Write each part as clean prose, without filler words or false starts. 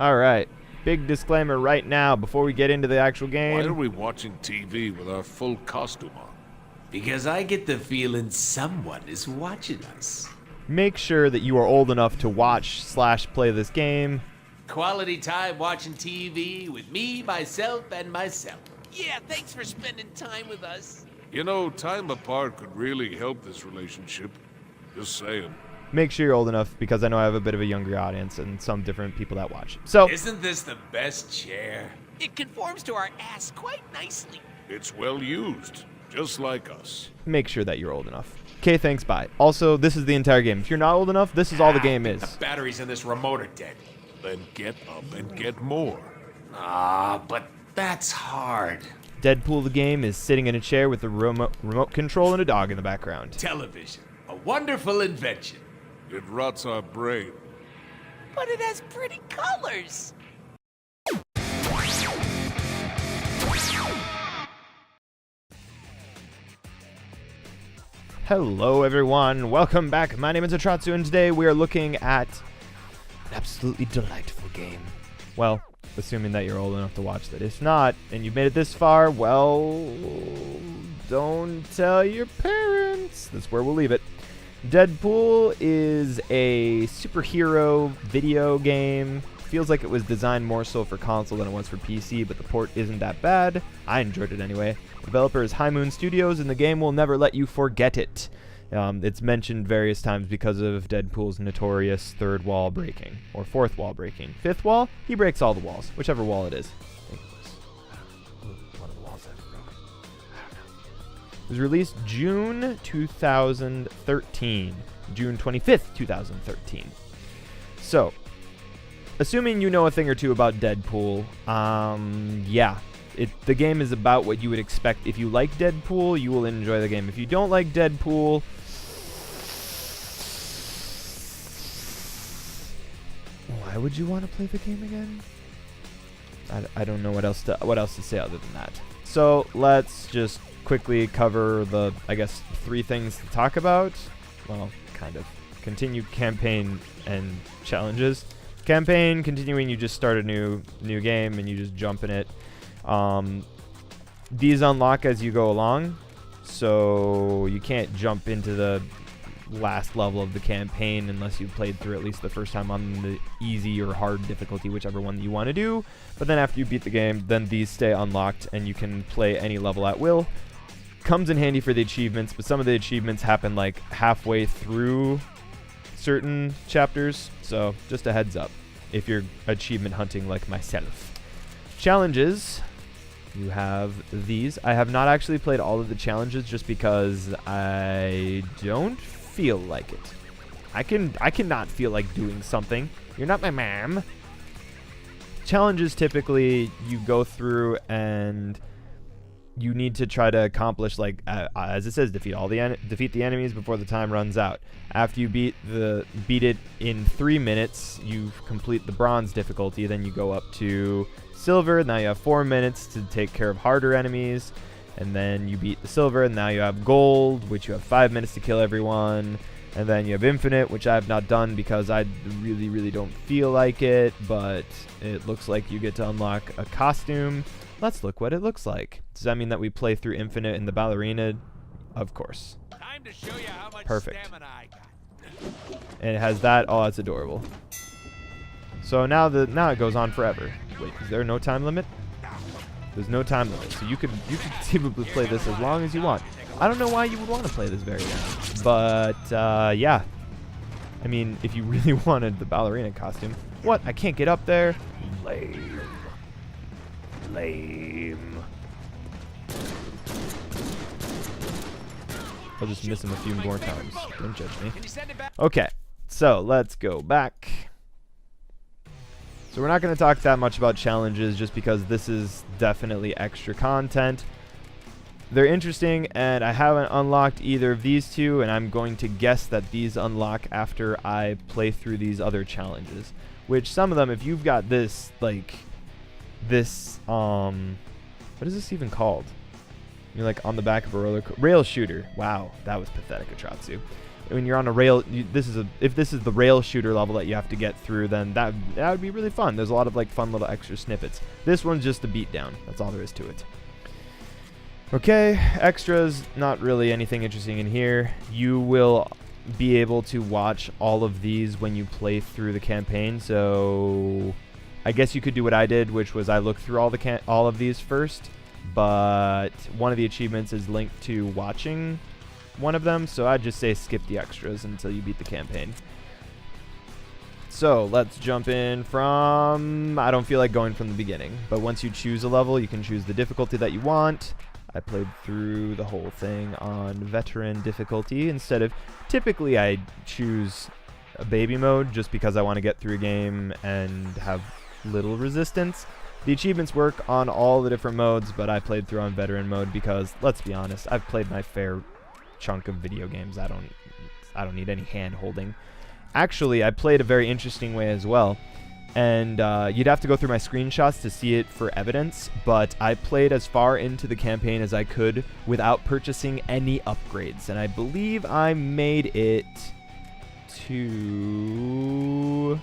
All right. Big disclaimer right now before we get into the actual game. Why are we watching TV with our full costume on? Because I get the feeling someone is watching us. Make sure that you are old enough to watch/play this game. Quality time watching TV with me, myself, and myself. Yeah, thanks for spending time with us. You know, time apart could really help this relationship. Just saying. Make sure you're old enough because I know I have a bit of a younger audience and some different people that watch. So, Isn't this the best chair? It conforms to our ass quite nicely. It's well used, just like us. make sure that you're old enough. Okay, thanks, bye. Also, this is the entire game. If you're not old enough, this is all the game is. The batteries in this remote are dead. Then get up and get more. But that's hard. Deadpool the game is sitting in a chair with a remote control and a dog in the background. Television, a wonderful invention. It rots our brain. But it has pretty colors. Hello, everyone. Welcome back. My name is Atratzu, and today we are looking at an absolutely delightful game. Well, assuming that you're old enough to watch that. If not, and you've made it this far, well, don't tell your parents. That's where we'll leave it. Deadpool is a superhero video game. Feels like it was designed more so for console than it was for PC, but the port isn't that bad. I enjoyed it anyway. Developer is High Moon Studios, and the game will never let you forget it. It's mentioned various times because of Deadpool's notorious third wall breaking, or fourth wall breaking. Fifth wall? He breaks all the walls, whichever wall it is. I think it was one of the walls that broke. I don't know. It was released June 2013. June 25th, 2013. So, assuming you know a thing or two about Deadpool, yeah. The game is about what you would expect. If you like Deadpool, you will enjoy the game. If you don't like Deadpool, why would you want to play the game again? I don't know what else to say other than that. So let's just quickly cover the, I guess, 3 things to talk about. Well, kind of. Continue campaign and challenges. Campaign, continuing, you just start a new game and you just jump in it. These unlock as you go along, so you can't jump into the last level of the campaign unless you've played through at least the first time on the easy or hard difficulty, whichever one you want to do. But then after you beat the game, then these stay unlocked and you can play any level at will. Comes in handy for the achievements, but some of the achievements happen like halfway through certain chapters, so just a heads up if you're achievement hunting like myself. Challenges. You have these. I have not actually played all of the challenges just because I don't feel like it. I cannot feel like doing something. You're not my mom. Challenges, typically you go through and you need to try to accomplish, like as it says, defeat the enemies before the time runs out. After you beat it in 3 minutes, you complete the bronze difficulty. Then you go up to silver. Now you have 4 minutes to take care of harder enemies, and then you beat the silver, and now you have gold, which you have 5 minutes to kill everyone. And then you have infinite, which I have not done because I really don't feel like it, but it looks like you get to unlock a costume. Let's look what it looks like. Does that mean that we play through infinite in the ballerina? Of course. Time to show you how much Perfect. stamina I got. And it has that. Oh, that's adorable. So now it goes on forever. Wait, is there no time limit? There's no time limit, so you could conceivably play this as long as you want. I don't know why you would want to play this very long, but yeah. I mean, if you really wanted the ballerina costume. What? I can't get up there? Lame. I'll just miss him a few more times. Don't judge me. Okay, so let's go back. So we're not going to talk that much about challenges just because this is definitely extra content. They're interesting, and I haven't unlocked either of these two, and I'm going to guess that these unlock after I play through these other challenges. Which some of them, if you've got this, like, this, what is this even called? You're like on the back of a rail shooter. Wow, that was pathetic, Atratzu. when you're on a rail, if this is the rail shooter level that you have to get through, then that would be really fun. There's a lot of like fun little extra snippets. This one's just a beatdown. That's all there is to it. Okay, extras, not really anything interesting in here. You will be able to watch all of these when you play through the campaign. So I guess you could do what I did, which was I looked through all of these first, but one of the achievements is linked to watching one of them, so I'd just say skip the extras until you beat the campaign. So let's jump in from, I don't feel like going from the beginning, but once you choose a level, you can choose the difficulty that you want. I played through the whole thing on veteran difficulty instead of, typically I choose a baby mode just because I want to get through a game and have little resistance. The achievements work on all the different modes, but I played through on veteran mode because, let's be honest, I've played my fair chunk of video games. I don't need any hand holding. Actually, I played a very interesting way as well. And you'd have to go through my screenshots to see it for evidence, but I played as far into the campaign as I could without purchasing any upgrades, and I believe I made it to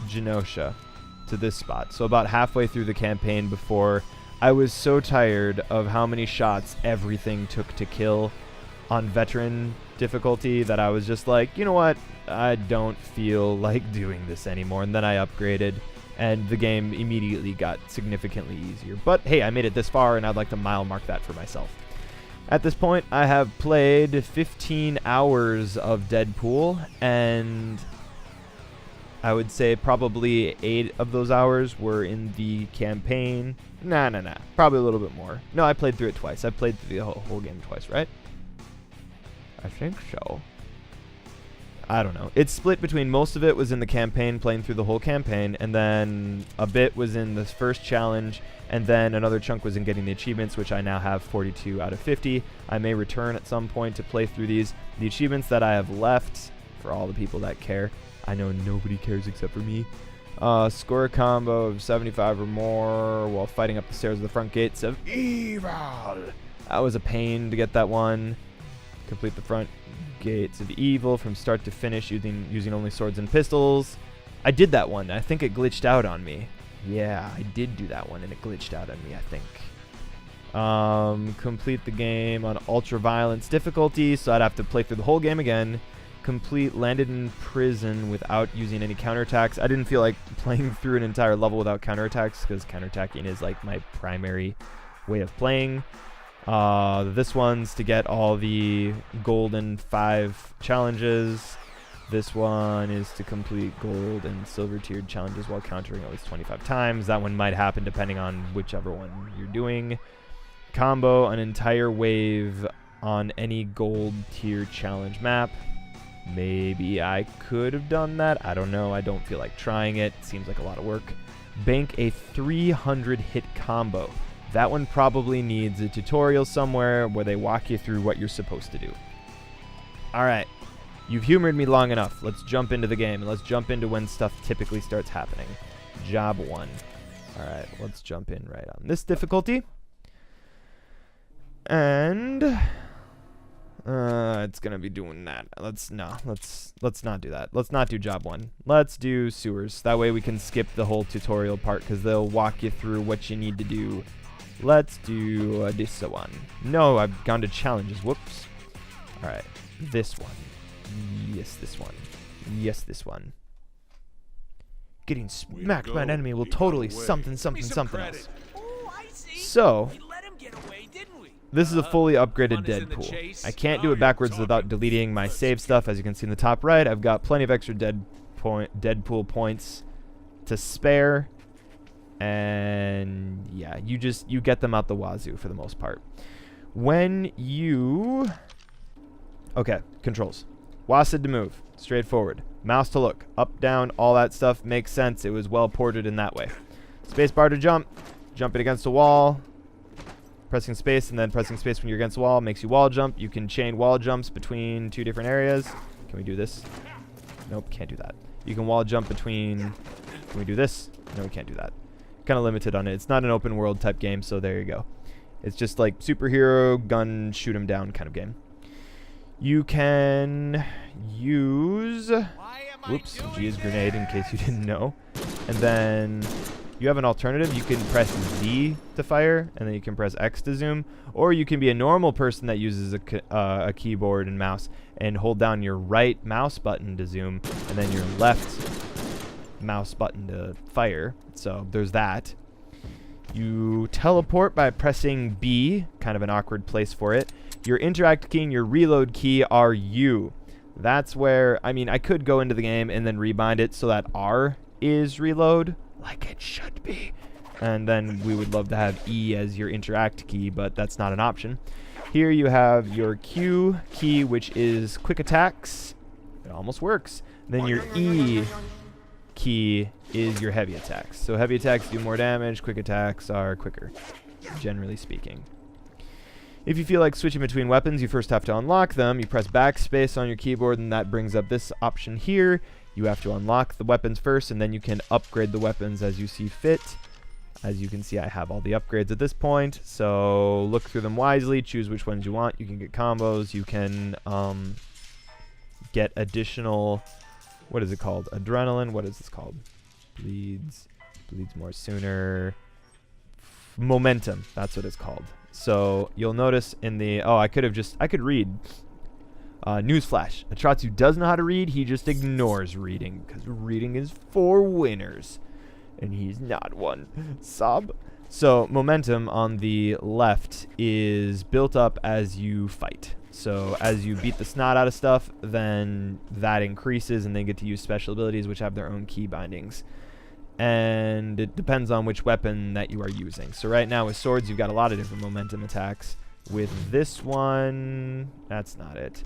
Genosha, to this spot. So about halfway through the campaign before I was so tired of how many shots everything took to kill on veteran difficulty that I was just like, you know what? I don't feel like doing this anymore. And then I upgraded, and the game immediately got significantly easier. But hey, I made it this far, and I'd like to mile mark that for myself. At this point, I have played 15 hours of Deadpool, and I would say probably 8 of those hours were in the campaign. Nah. Probably a little bit more. No, I played through it twice. I played through the whole game twice, right? I think so. I don't know. It's split between, most of it was in the campaign, playing through the whole campaign, and then a bit was in this first challenge, and then another chunk was in getting the achievements, which I now have 42 out of 50. I may return at some point to play through these. The achievements that I have left, for all the people that care, I know nobody cares except for me. Score a combo of 75 or more while fighting up the stairs of the front gates of evil. That was a pain to get that one. Complete the front gates of evil from start to finish using only swords and pistols. I did that one. I think it glitched out on me. Yeah, I did do that one and it glitched out on me, I think. Complete the game on ultra violence difficulty, so I'd have to play through the whole game again. Complete landed in prison without using any counterattacks. I didn't feel like playing through an entire level without counterattacks because counterattacking is like my primary way of playing. This one's to get all the golden 5 challenges. This one is to complete gold and silver tiered challenges while countering at least 25 times. That one might happen depending on whichever one you're doing. Combo an entire wave on any gold tier challenge map. Maybe I could have done that. I don't know. I don't feel like trying it. Seems like a lot of work. Bank a 300 hit combo. That one probably needs a tutorial somewhere where they walk you through what you're supposed to do. Alright, you've humored me long enough. Let's jump into the game, and let's jump into when stuff typically starts happening. Job 1. Alright, let's jump in right on this difficulty. And it's gonna be doing that. Let's not do that. Let's not do job 1. Let's do sewers. That way we can skip the whole tutorial part because they'll walk you through what you need to do. Let's do this one. No, I've gone to challenges. Whoops. Alright. This one. Yes, this one. Yes, this one. Getting smacked by an enemy will totally something else. Oh, I see. So, We let him get away, didn't we? this is a fully upgraded Deadpool. I can't do it backwards without deleting my save stuff. As you can see in the top right, I've got plenty of extra Deadpool points to spare. And yeah, you get them out the wazoo for the most part. When you... Okay, controls. WASD to move. Straightforward. Mouse to look. Up, down, all that stuff makes sense. It was well ported in that way. Spacebar to jump. Jumping against a wall. Pressing space and then pressing space when you're against the wall makes you wall jump. You can chain wall jumps between 2 different areas. Can we do this? Nope, can't do that. You can wall jump between... Can we do this? No, we can't do that. Kind of limited on it. It's not an open world type game, so there you go. It's just like superhero, gun, shoot 'em down kind of game. You can use... Why am I Whoops, doing G is this? grenade in case you didn't know. And then you have an alternative. You can press Z to fire, and then you can press X to zoom. Or you can be a normal person that uses a keyboard and mouse and hold down your right mouse button to zoom, and then your left mouse button to fire. So there's that. You teleport by pressing B, kind of an awkward place for it. Your interact key and your reload key are U. That's where, I mean, I could go into the game and then rebind it so that R is reload, like it should be. And then we would love to have E as your interact key, but that's not an option. Here you have your Q key, which is quick attacks. It almost works. Then your E key is your heavy attacks. So heavy attacks do more damage, quick attacks are quicker, generally speaking. If you feel like switching between weapons, you first have to unlock them. You press backspace on your keyboard, and that brings up this option here. You have to unlock the weapons first, and then you can upgrade the weapons as you see fit. As you can see, I have all the upgrades at this point, so look through them wisely, choose which ones you want. You can get combos, you can get additional, what is it called? Adrenaline, what is this called? Bleeds more sooner. Momentum, that's what it's called. So you'll notice in the, I could read. Newsflash, Atratzu does know how to read, he just ignores reading, because reading is for winners. And he's not one. Sob. So momentum on the left is built up as you fight. So as you beat the snot out of stuff, then that increases, and they get to use special abilities which have their own key bindings. And it depends on which weapon that you are using. So right now with swords, you've got a lot of different momentum attacks. With this one, that's not it.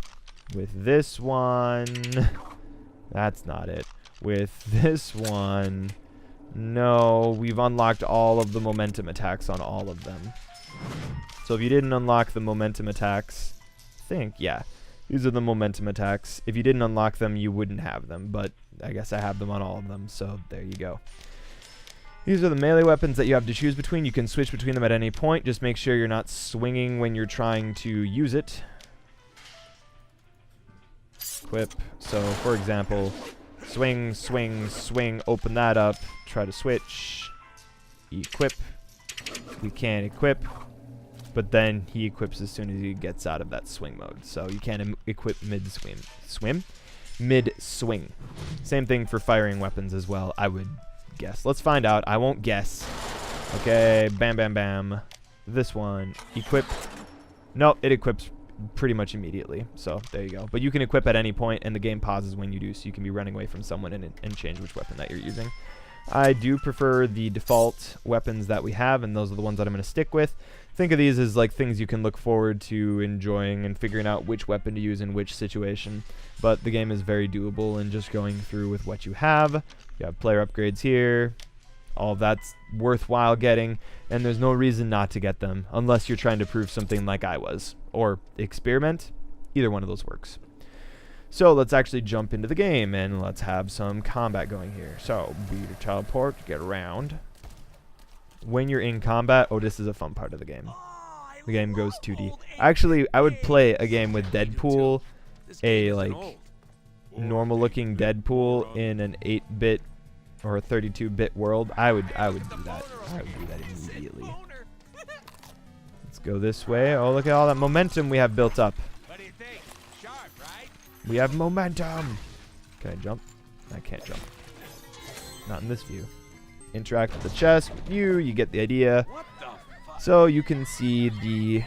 With this one, that's not it. With this one, no, we've unlocked all of the momentum attacks on all of them. So if you didn't unlock the momentum attacks, yeah, these are the momentum attacks. If you didn't unlock them, you wouldn't have them, but I guess I have them on all of them, so there you go. These are the melee weapons that you have to choose between. You can switch between them at any point. Just make sure you're not swinging when you're trying to use it. Equip. So, for example, swing, swing, swing, open that up, try to switch, equip. We can't equip, but then he equips as soon as he gets out of that swing mode. So you can't equip mid-swing. Mid-swing. Same thing for firing weapons as well, I would guess. Let's find out. I won't guess. Okay, bam, bam, bam. This one, equip. Nope, it equips pretty much immediately. So there you go. But you can equip at any point, and the game pauses when you do, so you can be running away from someone and change which weapon that you're using. I do prefer the default weapons that we have, and those are the ones that I'm going to stick with. Think of these as like things you can look forward to enjoying and figuring out which weapon to use in which situation. But the game is very doable and just going through with what you have. You have player upgrades here. All of that's worthwhile getting, and there's no reason not to get them unless you're trying to prove something like I was, or experiment. Either one of those works. So let's actually jump into the game and let's have some combat going here. So be your teleport, get around. When you're in combat, this is a fun part of the game. The game goes 2D. Actually, I would play a game with Deadpool, a like normal looking Deadpool in an 8-bit or a 32-bit world. I would do that. I would do that immediately. Let's go this way. Oh, look at all that momentum we have built up. What do you think? Sharp, right? We have momentum. Can I jump? I can't jump. Not in this view. Interact with the chest. You get the idea. What the fuck? So you can see the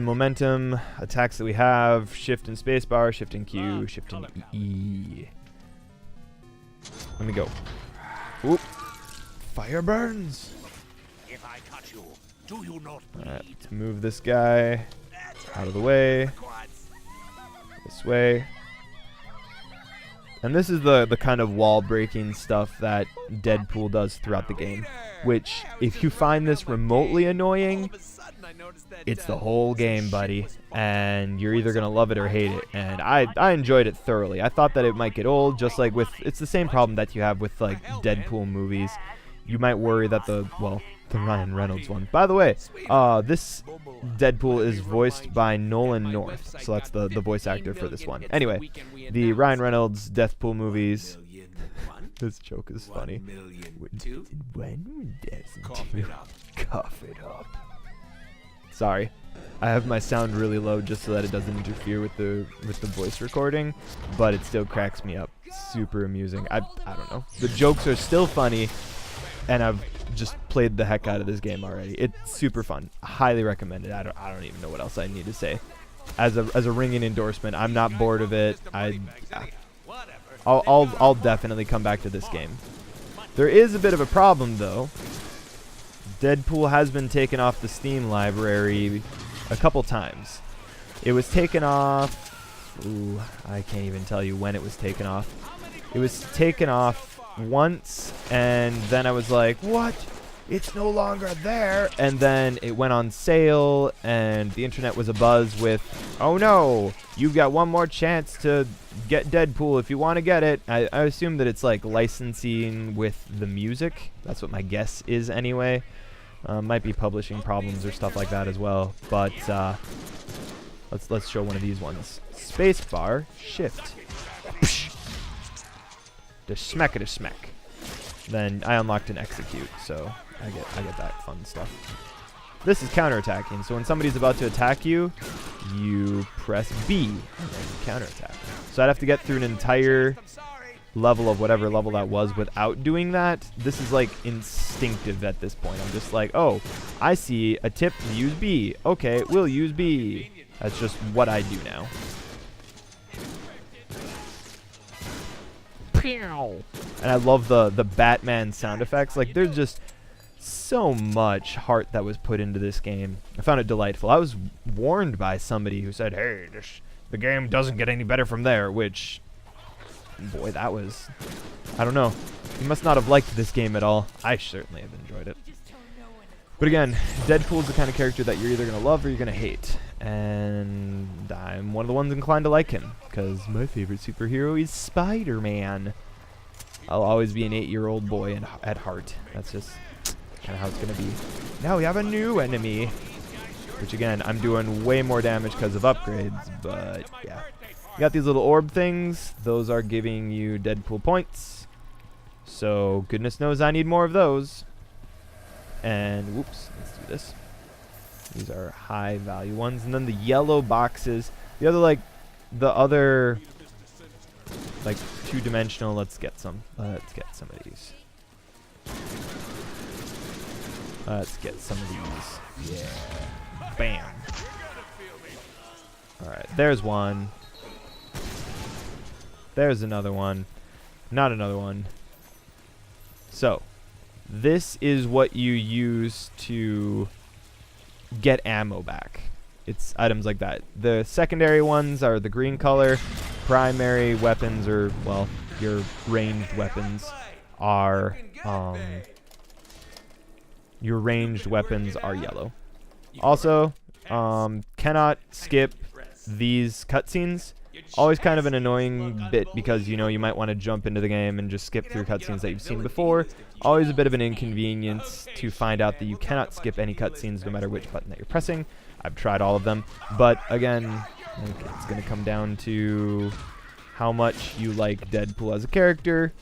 momentum attacks that we have. Shift and spacebar, shift and Q, shift and E. Let me go. Oop. Fire burns. If I cut you, do you not bleed? Alright, let's move this guy out of the way. This way. And this is the kind of wall breaking stuff that Deadpool does throughout the game. Which, if you find this remotely annoying, it's the whole game, buddy. And you're either going to love it or hate it. And I enjoyed it thoroughly. I thought that it might get old, just like with... It's the same problem that you have with, like, Deadpool movies. You might worry that The Ryan Reynolds one. By the way, this Deadpool is voiced by Nolan North, so that's the voice actor for this one. Anyway, the Ryan Reynolds Deathpool movies. This joke is funny. When Cough it up. Cough it up. Sorry, I have my sound really low just so that it doesn't interfere with the voice recording, but it still cracks me up. Super amusing. I don't know. The jokes are still funny, and I've just played the heck out of this game already. It's super fun. Highly recommended. I don't even know what else I need to say. As a ringing endorsement, I'm not bored of it. I'll definitely come back to this game. There is a bit of a problem though. Deadpool has been taken off the Steam library a couple times. It was taken off. Ooh, I can't even tell you when it was taken off. It was taken off once, and then I was like, what? It's no longer there. And then it went on sale, and the internet was abuzz with, oh no, you've got one more chance to get Deadpool if you want to get it. I assume that it's like licensing with the music. That's what my guess is anyway. Might be publishing problems or stuff like that as well. But let's show one of these ones. Spacebar, shift. The smack of the smack. Then I unlocked an execute, so I get that fun stuff. This is counterattacking, so when somebody's about to attack you, you press B and then counterattack. So I'd have to get through an entire level of whatever level that was without doing that. This is like instinctive at this point. I'm just like, oh, I see a tip to use B. Okay, we'll use B. That's just what I do now. And I love the Batman sound effects. Like, there's just so much heart that was put into this game. I found it delightful. I was warned by somebody who said, hey, the game doesn't get any better from there, which, boy, that was, I don't know. You must not have liked this game at all. I certainly have enjoyed it. But again, Deadpool's the kind of character that you're either going to love or you're going to hate. And I'm one of the ones inclined to like him, because my favorite superhero is Spider-Man. I'll always be an 8-year-old boy at heart. That's just kind of how it's going to be. Now we have a new enemy, which again, I'm doing way more damage because of upgrades, but yeah. You got these little orb things. Those are giving you Deadpool points. So goodness knows I need more of those. And whoops, let's do this. These are high value ones. And then the yellow boxes, the other like two-dimensional, let's get some of these. Let's get some of these. Yeah. Bam. Alright, there's one. There's another one. Not another one. So, this is what you use to get ammo back. It's items like that. The secondary ones are the green color. Primary weapons, or, well, your ranged weapons are, yellow. Also, cannot skip these cutscenes. Always kind of an annoying bit because, you know, you might want to jump into the game and just skip through cutscenes that you've seen before. Always a bit of an inconvenience to find out that you cannot skip any cutscenes no matter which button that you're pressing. I've tried all of them. But again, I think it's going to come down to how much you like Deadpool as a character.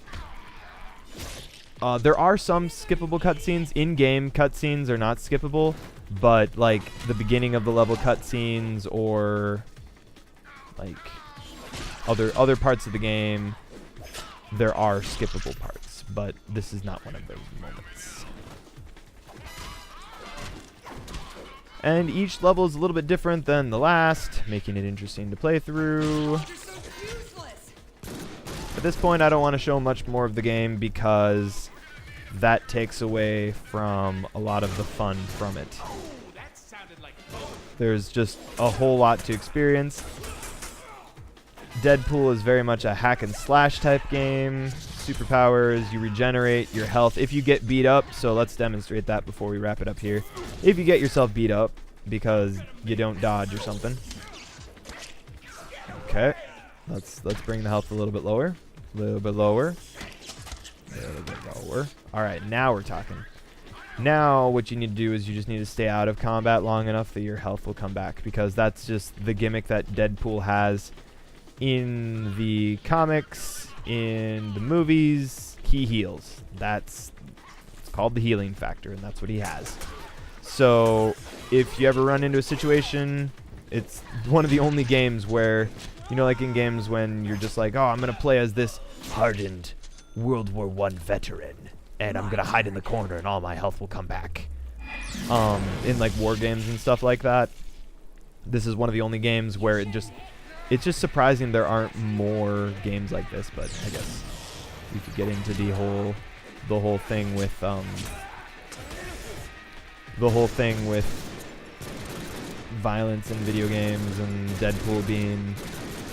There are some skippable cutscenes. In-game cutscenes are not skippable. But, like, the beginning of the level cutscenes or, like, other parts of the game, there are skippable parts, but this is not one of those moments. And each level is a little bit different than the last, making it interesting to play through. At this point, I don't want to show much more of the game because that takes away from a lot of the fun from it. There's just a whole lot to experience. Deadpool is very much a hack and slash type game. Superpowers, you regenerate your health if you get beat up. So let's demonstrate that before we wrap it up here. If you get yourself beat up because you don't dodge or something. Okay, let's bring the health a little bit lower. A little bit lower. A little bit lower. All right, now we're talking. Now what you need to do is you just need to stay out of combat long enough that your health will come back, because that's just the gimmick that Deadpool has in the comics, in the movies. He heals. It's called the healing factor, and that's what he has. So if you ever run into a situation, it's one of the only games where, you know, like in games when you're just like, oh, I'm going to play as this hardened World War I veteran, and I'm going to hide in the corner and all my health will come back. In like war games and stuff like that, this is one of the only games where it's just surprising there aren't more games like this. But I guess we could get into the whole thing with violence in video games, and Deadpool being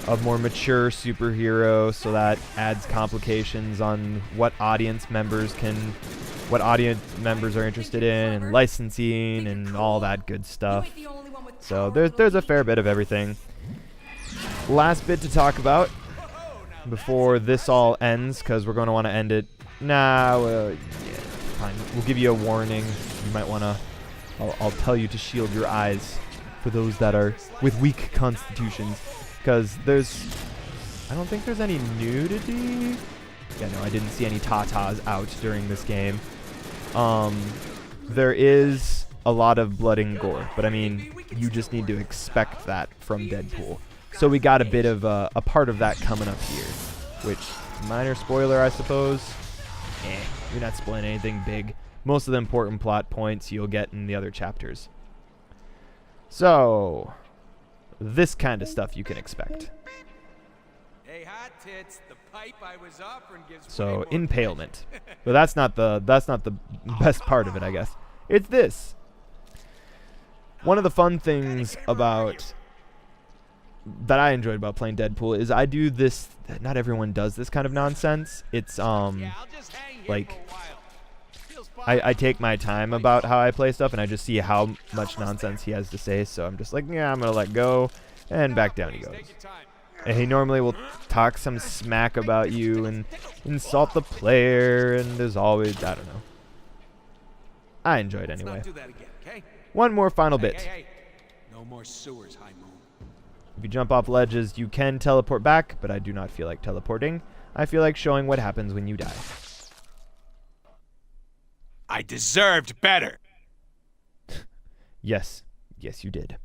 a more mature superhero, so that adds complications on what audience members are interested in, and licensing and all that good stuff. So there's a fair bit of everything. Last bit to talk about before this all ends, because we're going to want to end it. Yeah, fine. We'll give you a warning. You might want to. I'll tell you to shield your eyes for those that are with weak constitutions, because I don't think there's any nudity. Yeah, no, I didn't see any tatas out during this game. There is a lot of blood and gore, but I mean, you just need to expect that from Deadpool. So we got a bit of a part of that coming up here, which, minor spoiler, I suppose. You're not spoiling anything big. Most of the important plot points you'll get in the other chapters. So, this kind of stuff you can expect. Hey, hot tits, the pipe I was offering gives So, way more impalement. But that's not the best part of it, I guess. It's this. One of the fun things that I enjoyed about playing Deadpool is I do this. Not everyone does this kind of nonsense. It's Yeah, I'll just hang here like, for a while. Feels fine. I take my time about how I play stuff, and I just see how much nonsense he has to say. So I'm just like, yeah, I'm gonna let go, and back down he goes. Take your time. And he normally will talk some smack about you and insult the player, and there's always, I don't know. I enjoy it Let's anyway. not do that again, okay? One more final Hey, bit. hey, hey. No more sewers, High Moon. If you jump off ledges, you can teleport back, but I do not feel like teleporting. I feel like showing what happens when you die. I deserved better. Yes. Yes, you did.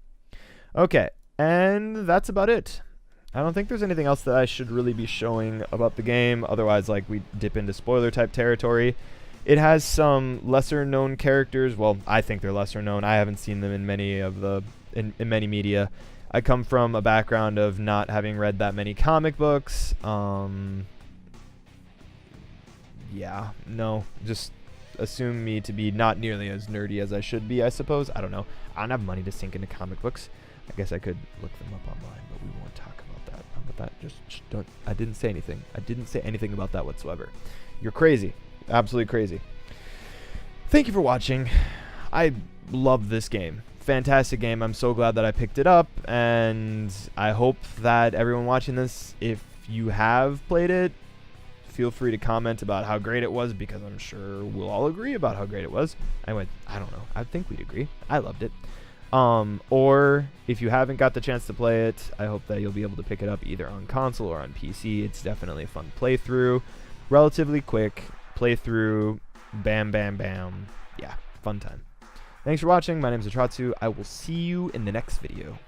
Okay, and that's about it. I don't think there's anything else that I should really be showing about the game. Otherwise, like, we dip into spoiler type territory. It has some lesser known characters. Well, I think they're lesser known. I haven't seen them in many of in many media. I come from a background of not having read that many comic books. Yeah, no, just assume me to be not nearly as nerdy as I should be, I suppose. I don't know. I don't have money to sink into comic books. I guess I could look them up online, but we won't talk about that. How about that? Just don't. I didn't say anything. I didn't say anything about that whatsoever. You're crazy. Absolutely crazy. Thank you for watching. I love this game. Fantastic game. I'm so glad that I picked it up, and I hope that everyone watching this, if you have played it, feel free to comment about how great it was, because I'm sure we'll all agree about how great it was. I don't know. I think we'd agree. I loved it. Or if you haven't got the chance to play it, I hope that you'll be able to pick it up either on console or on PC. It's definitely a fun playthrough. Relatively quick playthrough. Bam, bam, bam. Yeah, fun time. Thanks for watching. My name is Atratzu. I will see you in the next video.